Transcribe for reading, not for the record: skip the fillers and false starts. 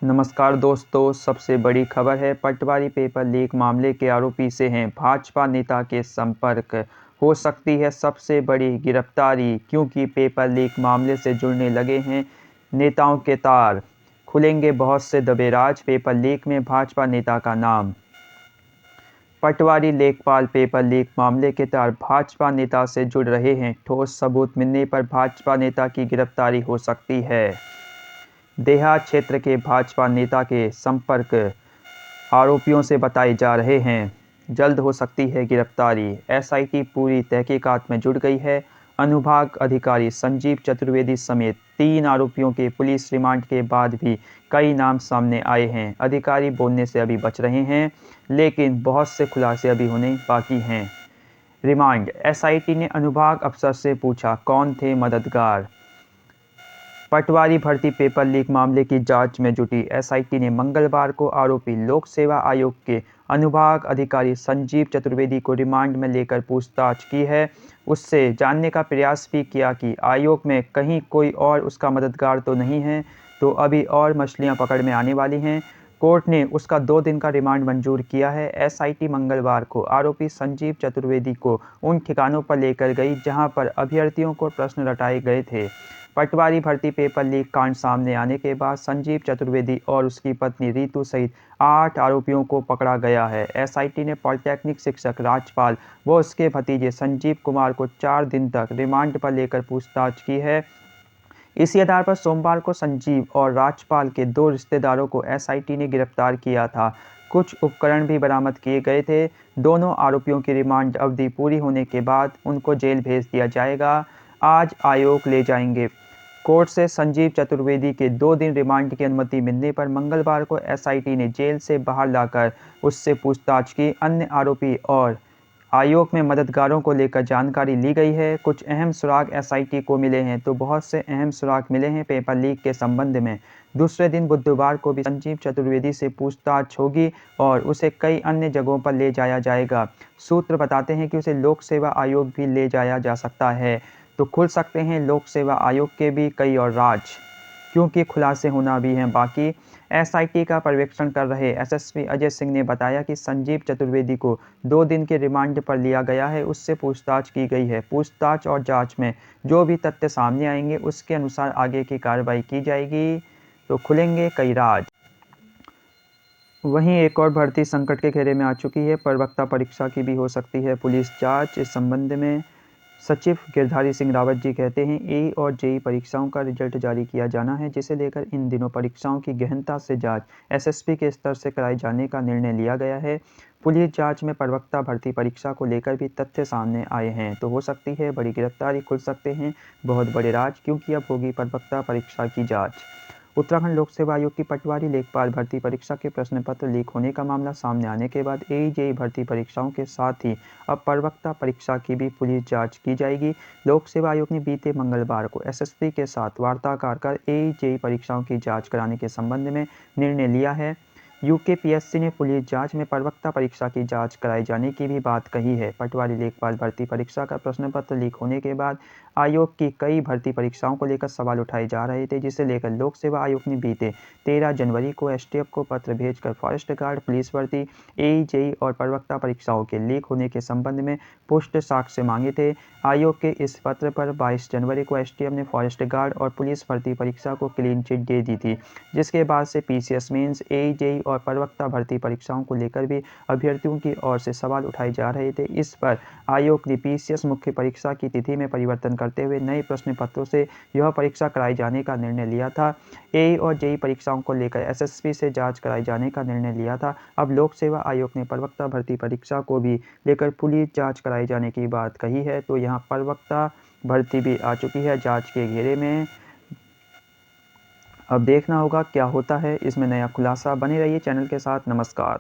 नमस्कार दोस्तों, सबसे बड़ी खबर है पटवारी पेपर लीक मामले के आरोपी से हैं भाजपा नेता के संपर्क। हो सकती है सबसे बड़ी गिरफ्तारी, क्योंकि पेपर लीक मामले से जुड़ने लगे हैं नेताओं के तार। खुलेंगे बहुत से दबे राज, पेपर लीक में भाजपा नेता का नाम। पटवारी लेखपाल पेपर लीक मामले के तार भाजपा नेता से जुड़ रहे हैं। ठोस सबूत मिलने पर भाजपा नेता की गिरफ्तारी हो सकती है। देहात क्षेत्र के भाजपा नेता के संपर्क आरोपियों से बताए जा रहे हैं। जल्द हो सकती है गिरफ्तारी। एसआईटी पूरी तहकीकात में जुट गई है। अनुभाग अधिकारी संजीव चतुर्वेदी समेत 3 आरोपियों के पुलिस रिमांड के बाद भी कई नाम सामने आए हैं। अधिकारी बोलने से अभी बच रहे हैं, लेकिन बहुत से खुलासे अभी होने बाकी हैं। रिमांड। एसआईटी ने अनुभाग अफसर से पूछा, कौन थे मददगार। पटवारी भर्ती पेपर लीक मामले की जांच में जुटी एसआईटी ने मंगलवार को आरोपी लोक सेवा आयोग के अनुभाग अधिकारी संजीव चतुर्वेदी को रिमांड में लेकर पूछताछ की है। उससे जानने का प्रयास भी किया कि आयोग में कहीं कोई और उसका मददगार तो नहीं है, तो अभी और मछलियां पकड़ में आने वाली हैं। कोर्ट ने उसका 2 दिन का रिमांड मंजूर किया है। एसआईटी मंगलवार को आरोपी संजीव चतुर्वेदी को उन ठिकानों पर लेकर गई जहां पर अभ्यर्थियों को प्रश्न रटाए गए थे। पटवारी भर्ती पेपर लीक कांड सामने आने के बाद संजीव चतुर्वेदी और उसकी पत्नी रीतू सहित 8 आरोपियों को पकड़ा गया है। एसआईटी ने पॉलिटेक्निक शिक्षक राजपाल व उसके भतीजे संजीव कुमार को 4 दिन तक रिमांड पर लेकर पूछताछ की है। इसी आधार पर सोमवार को संजीव और राजपाल के 2 रिश्तेदारों को एसआईटी ने गिरफ्तार किया था। कुछ उपकरण भी बरामद किए गए थे। दोनों आरोपियों की रिमांड अवधि पूरी होने के बाद उनको जेल भेज दिया जाएगा। आज आयोग ले जाएंगे। कोर्ट से संजीव चतुर्वेदी के 2 दिन रिमांड की अनुमति मिलने पर मंगलवार को एसआईटी ने जेल से बाहर लाकर उससे पूछताछ की। अन्य आरोपी और आयोग में मददगारों को लेकर जानकारी ली गई है। कुछ अहम सुराग एसआईटी को मिले हैं, तो बहुत से अहम सुराग मिले हैं पेपर लीक के संबंध में। दूसरे दिन बुधवार को भी संजीव चतुर्वेदी से पूछताछ होगी और उसे कई अन्य जगहों पर ले जाया जाएगा। सूत्र बताते हैं कि उसे लोक सेवा आयोग भी ले जाया जा सकता है, तो खुल सकते हैं लोक सेवा आयोग के भी कई और राज, क्योंकि खुलासे होना भी हैं बाकी। एसआईटी का पर्यवेक्षण कर रहे एसएसपी अजय सिंह ने बताया कि संजीव चतुर्वेदी को 2 दिन के रिमांड पर लिया गया है। उससे पूछताछ की गई है। पूछताछ और जांच में जो भी तथ्य सामने आएंगे उसके अनुसार आगे की कार्रवाई की जाएगी, तो खुलेंगे कई राज। वहीं एक और भर्ती संकट के घेरे में आ चुकी है। प्रवक्ता परीक्षा की भी हो सकती है पुलिस जांच। इस संबंध में सचिव गिरधारी सिंह रावत जी कहते हैं, ए और जेई परीक्षाओं का रिजल्ट जारी किया जाना है, जिसे लेकर इन दिनों परीक्षाओं की गहनता से जांच एसएसपी के स्तर से कराए जाने का निर्णय लिया गया है। पुलिस जांच में प्रवक्ता भर्ती परीक्षा को लेकर भी तथ्य सामने आए हैं, तो हो सकती है बड़ी गिरफ्तारी। खुल सकते हैं बहुत बड़े राज, क्योंकि अब होगी प्रवक्ता परीक्षा की जाँच। उत्तराखंड लोक सेवा आयोग की पटवारी लेखपाल भर्ती परीक्षा के प्रश्न पत्र लीक होने का मामला सामने आने के बाद एजेई भर्ती परीक्षाओं के साथ ही अब प्रवक्ता परीक्षा की भी पुलिस जांच की जाएगी। लोक सेवा आयोग ने बीते मंगलवार को एसएसपी के साथ वार्ता कर एजेई परीक्षाओं की जांच कराने के संबंध में निर्णय लिया है। यूकेपीएससी ने पुलिस जांच में प्रवक्ता परीक्षा की जांच कराए जाने की भी बात कही है। पटवारी लेखपाल भर्ती परीक्षा का प्रश्न पत्र लीक होने के बाद आयोग की कई भर्ती परीक्षाओं को लेकर सवाल उठाए जा रहे थे, जिसे लेकर लोक सेवा आयोग ने बीते 13 जनवरी को एसटीएफ को पत्र भेजकर फॉरेस्ट गार्ड, पुलिस भर्ती, एजेई और प्रवक्ता परीक्षाओं के लीक होने के संबंध में पुष्ट साक्ष्य मांगे थे। आयोग के इस पत्र पर 22 जनवरी को एसटीएफ ने फॉरेस्ट गार्ड और पुलिस भर्ती परीक्षा को क्लीन चिट दे दी थी, जिसके बाद से पीसीएस मेंस, एजेई और प्रवक्ता भर्ती परीक्षाओं को लेकर भी अभ्यर्थियों की ओर से सवाल उठाए जा रहे थे। इस पर आयोग ने पीसीएस मुख्य परीक्षा की तिथि में परिवर्तन करते हुए नए प्रश्न पत्रों से यह परीक्षा कराए जाने का निर्णय लिया था। ए और जेई परीक्षाओं को लेकर एसएसपी से जांच कराए जाने का निर्णय लिया था। अब लोक सेवा आयोग ने प्रवक्ता भर्ती परीक्षा को भी लेकर पुलिस जांच कराए जाने की बात कही है, तो यहाँ प्रवक्ता भर्ती भी आ चुकी है जांच के घेरे में। अब देखना होगा क्या होता है इसमें नया खुलासा। बने रहिए चैनल के साथ। नमस्कार।